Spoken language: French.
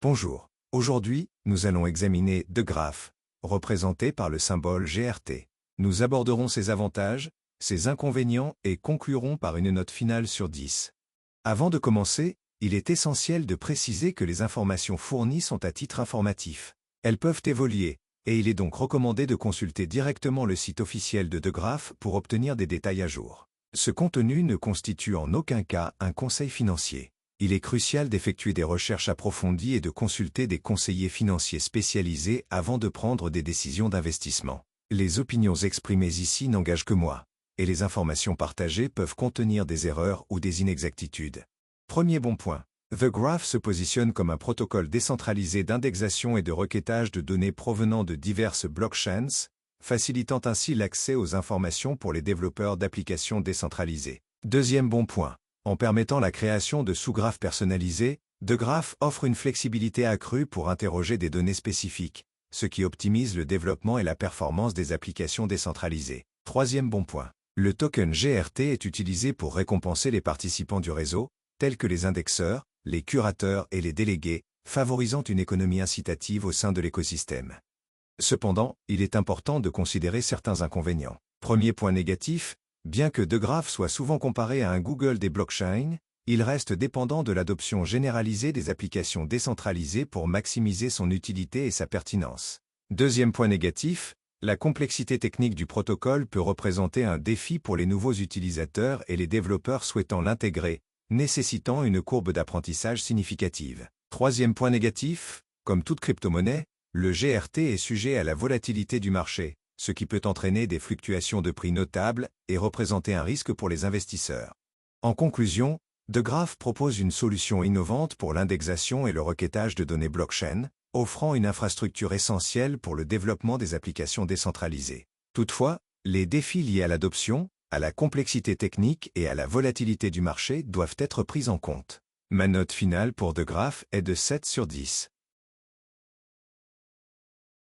Bonjour. Aujourd'hui, nous allons examiner The Graph, représenté par le symbole GRT. Nous aborderons ses avantages, ses inconvénients et conclurons par une note finale sur 10. Avant de commencer, il est essentiel de préciser que les informations fournies sont à titre informatif. Elles peuvent évoluer, et il est donc recommandé de consulter directement le site officiel de The Graph pour obtenir des détails à jour. Ce contenu ne constitue en aucun cas un conseil financier. Il est crucial d'effectuer des recherches approfondies et de consulter des conseillers financiers spécialisés avant de prendre des décisions d'investissement. Les opinions exprimées ici n'engagent que moi, et les informations partagées peuvent contenir des erreurs ou des inexactitudes. Premier bon point. The Graph se positionne comme un protocole décentralisé d'indexation et de requêtage de données provenant de diverses blockchains, facilitant ainsi l'accès aux informations pour les développeurs d'applications décentralisées. Deuxième bon point. En permettant la création de sous-graphes personnalisés, The Graph offre une flexibilité accrue pour interroger des données spécifiques, ce qui optimise le développement et la performance des applications décentralisées. Troisième bon point. Le token GRT est utilisé pour récompenser les participants du réseau, tels que les indexeurs, les curateurs et les délégués, favorisant une économie incitative au sein de l'écosystème. Cependant, il est important de considérer certains inconvénients. Premier point négatif. Bien que The Graph soit souvent comparé à un Google des blockchains, il reste dépendant de l'adoption généralisée des applications décentralisées pour maximiser son utilité et sa pertinence. Deuxième point négatif, la complexité technique du protocole peut représenter un défi pour les nouveaux utilisateurs et les développeurs souhaitant l'intégrer, nécessitant une courbe d'apprentissage significative. Troisième point négatif, comme toute crypto-monnaie, le GRT est sujet à la volatilité du marché, ce qui peut entraîner des fluctuations de prix notables et représenter un risque pour les investisseurs. En conclusion, The Graph propose une solution innovante pour l'indexation et le requêtage de données blockchain, offrant une infrastructure essentielle pour le développement des applications décentralisées. Toutefois, les défis liés à l'adoption, à la complexité technique et à la volatilité du marché doivent être pris en compte. Ma note finale pour The Graph est de 7 sur 10.